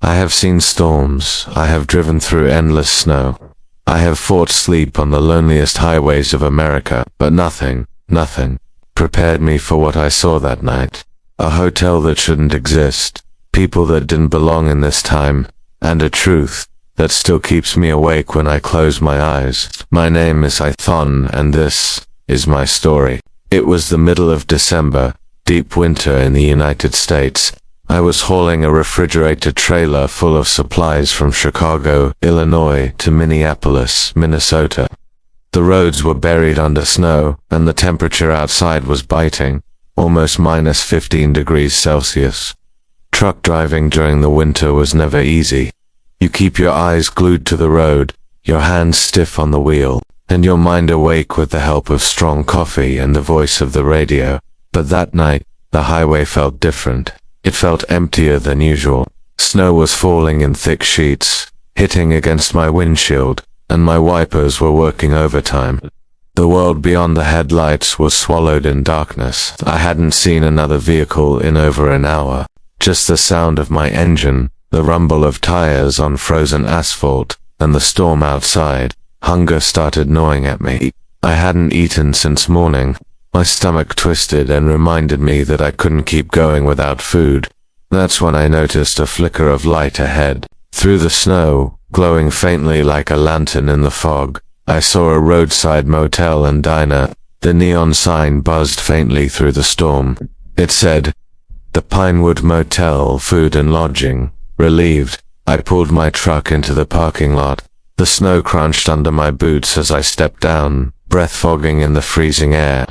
I have seen storms, I have driven through endless snow. I have fought sleep on the loneliest highways of America, but nothing prepared me for what I saw that night. A hotel that shouldn't exist, people that didn't belong in this time, and a truth that still keeps me awake when I close my eyes. My name is Ithon, and this is my story. It was the middle of December, deep winter in the United States. I was hauling a refrigerated trailer full of supplies from Chicago, Illinois to Minneapolis, Minnesota. The roads were buried under snow, and the temperature outside was biting, almost minus 15 degrees Celsius. Truck driving during the winter was never easy. You keep your eyes glued to the road, your hands stiff on the wheel, and your mind awake with the help of strong coffee and the voice of the radio. But that night, the highway felt different. It felt emptier than usual. Snow was falling in thick sheets, hitting against my windshield, and my wipers were working overtime. The world beyond the headlights was swallowed in darkness. I hadn't seen another vehicle in over an hour. Just the sound of my engine, the rumble of tires on frozen asphalt, and the storm outside. Hunger started gnawing at me. I hadn't eaten since morning. My stomach twisted and reminded me that I couldn't keep going without food. That's when I noticed a flicker of light ahead. Through the snow, glowing faintly like a lantern in the fog, I saw a roadside motel and diner. The neon sign buzzed faintly through the storm. It said, "The Pinewood Motel, Food and Lodging." Relieved, I pulled my truck into the parking lot. The snow crunched under my boots as I stepped down, breath fogging in the freezing air.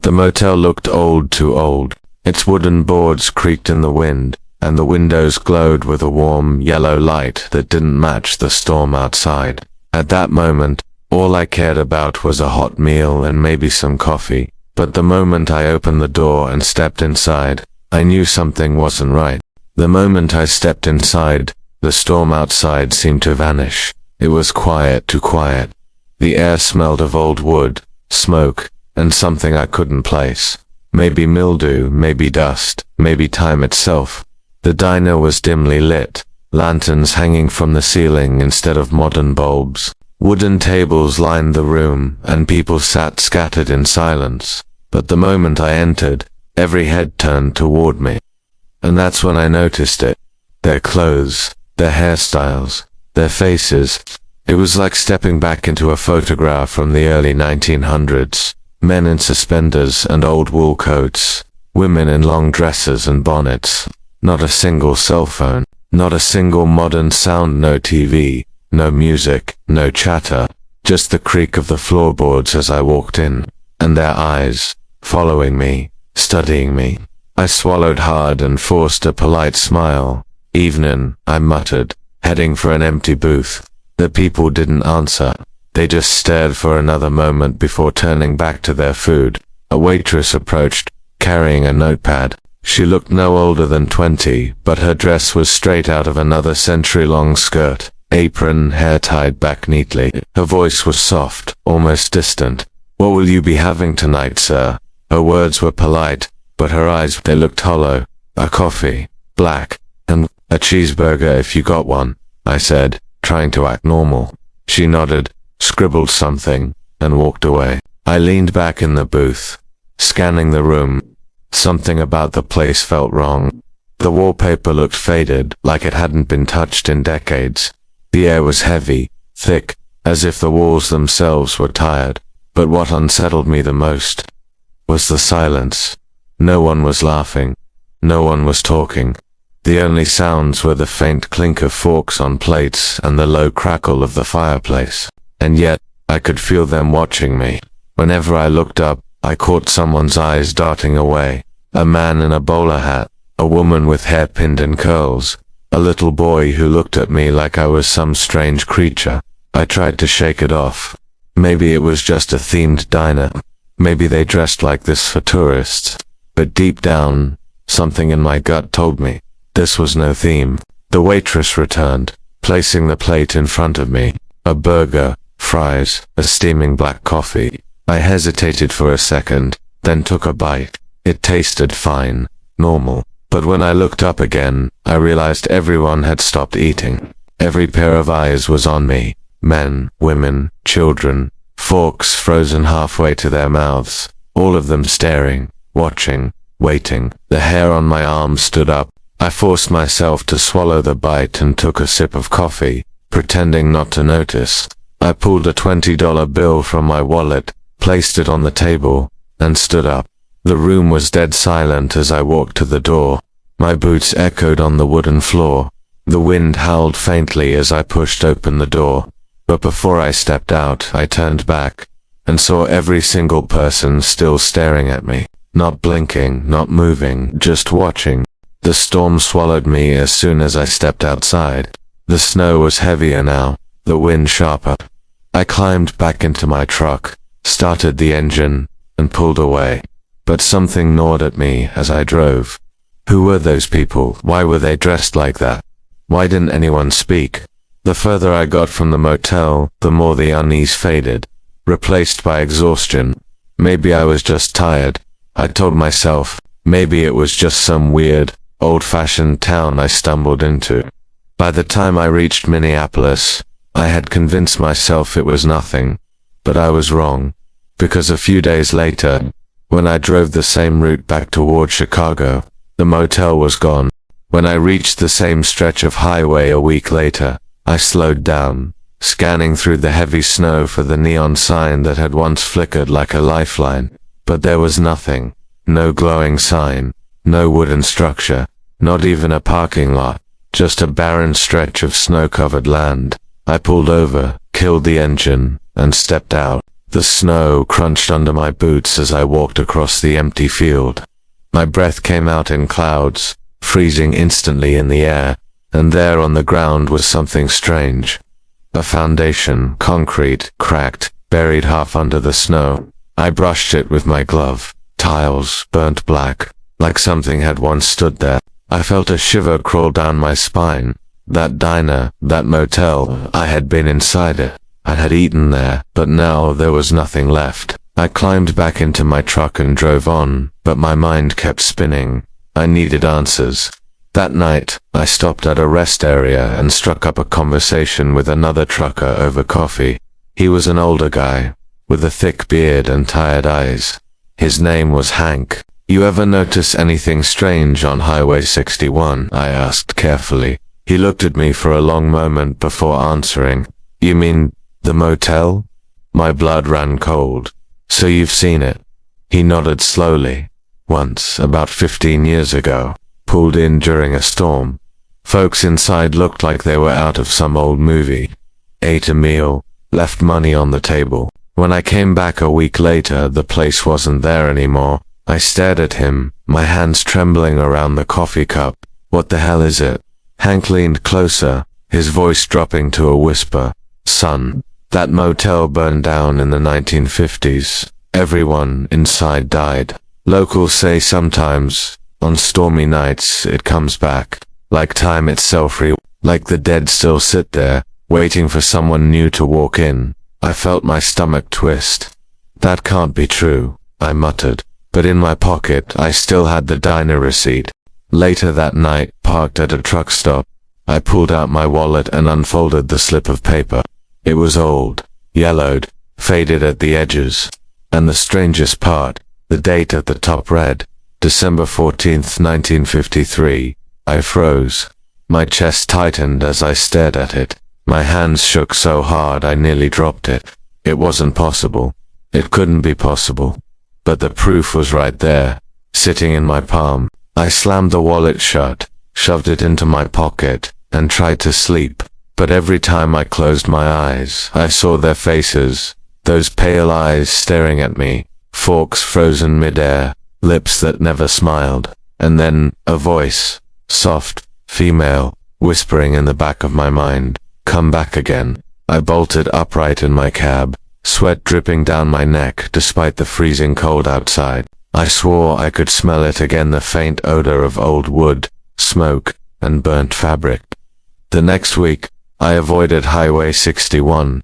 The motel looked old, too old. Its wooden boards creaked in the wind, and the windows glowed with a warm, yellow light that didn't match the storm outside. At that moment, all I cared about was a hot meal and maybe some coffee. But the moment I opened the door and stepped inside, I knew something wasn't right. The moment I stepped inside, the storm outside seemed to vanish. It was quiet, too quiet. The air smelled of old wood, smoke, and something I couldn't place. Maybe mildew, maybe dust, maybe time itself. The diner was dimly lit, lanterns hanging from the ceiling instead of modern bulbs. Wooden tables lined the room, and people sat scattered in silence. But the moment I entered, every head turned toward me. And that's when I noticed it. Their clothes, their hairstyles, their faces. It was like stepping back into a photograph from the early 1900s. Men in suspenders and old wool coats, women in long dresses and bonnets. Not a single cell phone, not a single modern sound, no TV, no music, no chatter, just the creak of the floorboards as I walked in, and their eyes, following me, studying me. I swallowed hard and forced a polite smile. "Evenin'," I muttered, heading for an empty booth. The people didn't answer. They just stared for another moment before turning back to their food. A waitress approached, carrying a notepad. She looked no older than 20, but her dress was straight out of another century-long skirt, apron, hair tied back neatly. Her voice was soft, almost distant. "What will you be having tonight, sir?" Her words were polite, but her eyes, they looked hollow. "A coffee, black, and a cheeseburger if you got one," I said, trying to act normal. She nodded, scribbled something, and walked away. I leaned back in the booth, scanning the room. Something about the place felt wrong. The wallpaper looked faded, like it hadn't been touched in decades. The air was heavy, thick, as if the walls themselves were tired. But what unsettled me the most was the silence. No one was laughing. No one was talking. The only sounds were the faint clink of forks on plates and the low crackle of the fireplace. And yet, I could feel them watching me. Whenever I looked up, I caught someone's eyes darting away. A man in a bowler hat, a woman with hair pinned in curls, a little boy who looked at me like I was some strange creature. I tried to shake it off. Maybe it was just a themed diner. Maybe they dressed like this for tourists. But deep down, something in my gut told me this was no theme. The waitress returned, placing the plate in front of me. A burger, fries, a steaming black coffee. I hesitated for a second, then took a bite. It tasted fine, normal. But when I looked up again, I realized everyone had stopped eating. Every pair of eyes was on me. Men, women, children, forks frozen halfway to their mouths, all of them staring, watching, waiting. The hair on my arm stood up. I forced myself to swallow the bite and took a sip of coffee, pretending not to notice. I pulled a $20 bill from my wallet, placed it on the table, and stood up. The room was dead silent as I walked to the door. My boots echoed on the wooden floor. The wind howled faintly as I pushed open the door. But before I stepped out, I turned back, and saw every single person still staring at me. Not blinking, not moving, just watching. The storm swallowed me as soon as I stepped outside. The snow was heavier now, the wind sharper. I climbed back into my truck, started the engine, and pulled away. But something gnawed at me as I drove. Who were those people? Why were they dressed like that? Why didn't anyone speak? The further I got from the motel, the more the unease faded, replaced by exhaustion. Maybe I was just tired, I told myself. Maybe it was just some weird, old-fashioned town I stumbled into. By the time I reached Minneapolis, I had convinced myself it was nothing. But I was wrong, because a few days later, when I drove the same route back toward Chicago, the motel was gone. When I reached the same stretch of highway a week later, I slowed down, scanning through the heavy snow for the neon sign that had once flickered like a lifeline. But there was nothing. No glowing sign, no wooden structure, not even a parking lot, just a barren stretch of snow-covered land. I pulled over, killed the engine, and stepped out. The snow crunched under my boots as I walked across the empty field. My breath came out in clouds, freezing instantly in the air, and there on the ground was something strange. A foundation, concrete, cracked, buried half under the snow. I brushed it with my glove. Tiles, burnt black, like something had once stood there. I felt a shiver crawl down my spine. That diner, that motel, I had been inside it. I had eaten there, but now there was nothing left. I climbed back into my truck and drove on, but my mind kept spinning. I needed answers. That night, I stopped at a rest area and struck up a conversation with another trucker over coffee. He was an older guy, with a thick beard and tired eyes. His name was Hank. "You ever notice anything strange on Highway 61? I asked carefully. He looked at me for a long moment before answering. "You mean the motel?" My blood ran cold. "So you've seen it?" He nodded slowly. "Once, about 15 years ago. Pulled in during a storm. Folks inside looked like they were out of some old movie. Ate a meal, left money on the table. When I came back a week later, the place wasn't there anymore." I stared at him, my hands trembling around the coffee cup. "What the hell is it?" Hank leaned closer, his voice dropping to a whisper. "Son, that motel burned down in the 1950s. Everyone inside died. Locals say sometimes, on stormy nights, it comes back, like time itself, like the dead still sit there, waiting for someone new to walk in." I felt my stomach twist. "That can't be true," I muttered, but in my pocket I still had the diner receipt. Later that night, parked at a truck stop, I pulled out my wallet and unfolded the slip of paper. It was old, yellowed, faded at the edges, and the strangest part, the date at the top read, December 14th, 1953. I froze. My chest tightened as I stared at it. My hands shook so hard I nearly dropped it. It wasn't possible. It couldn't be possible. But the proof was right there, sitting in my palm. I slammed the wallet shut, shoved it into my pocket, and tried to sleep. But every time I closed my eyes, I saw their faces, those pale eyes staring at me, forks frozen midair, lips that never smiled, and then a voice, soft, female, whispering in the back of my mind, "Come back again." I bolted upright in my cab, sweat dripping down my neck despite the freezing cold outside. I swore I could smell it again, the faint odor of old wood, smoke, and burnt fabric. The next week, I avoided Highway 61.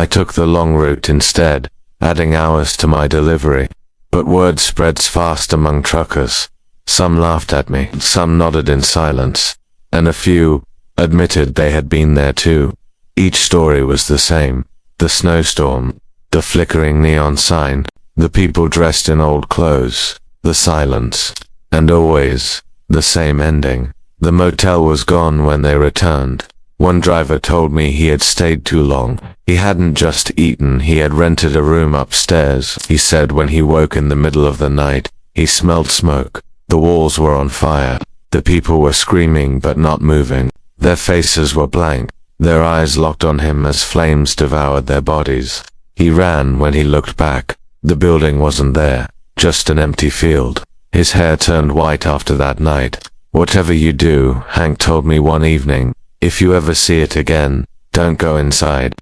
I took the long route instead, adding hours to my delivery. But word spreads fast among truckers. Some laughed at me, some nodded in silence, and a few admitted they had been there too. Each story was the same: the snowstorm, the flickering neon sign, the people dressed in old clothes, the silence, and always the same ending. The motel was gone when they returned. One driver told me he had stayed too long. He hadn't just eaten, he had rented a room upstairs. He said when he woke in the middle of the night, he smelled smoke. The walls were on fire. The people were screaming but not moving. Their faces were blank, their eyes locked on him as flames devoured their bodies. He ran when he looked back. The building wasn't there, just an empty field. His hair turned white after that night. Whatever you do, Hank told me one evening, if you ever see it again, don't go inside.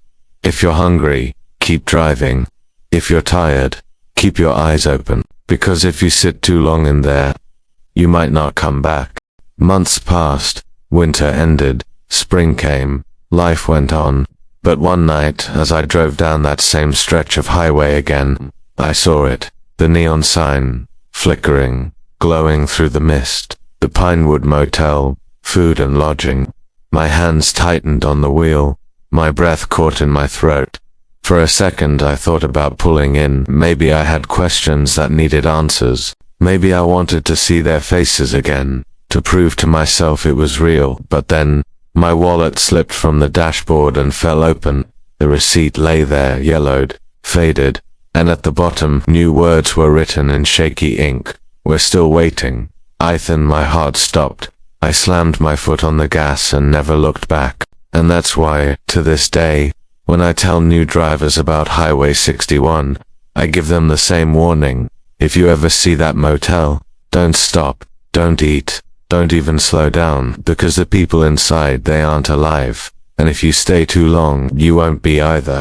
If you're hungry, keep driving. If you're tired, keep your eyes open, because if you sit too long in there, you might not come back. Months passed, winter ended, spring came, life went on, but one night, as I drove down that same stretch of highway again, I saw it, the neon sign, flickering, glowing through the mist, the Pinewood Motel, food and lodging. My hands tightened on the wheel, my breath caught in my throat. For a second I thought about pulling in. Maybe I had questions that needed answers. Maybe I wanted to see their faces again, to prove to myself it was real. But then, my wallet slipped from the dashboard and fell open. The receipt lay there, yellowed, faded, and at the bottom, new words were written in shaky ink. We're still waiting. Then my heart stopped. I slammed my foot on the gas and never looked back. And that's why, to this day, when I tell new drivers about Highway 61, I give them the same warning. If you ever see that motel, don't stop, don't eat, don't even slow down, because the people inside, they aren't alive. And if you stay too long, you won't be either.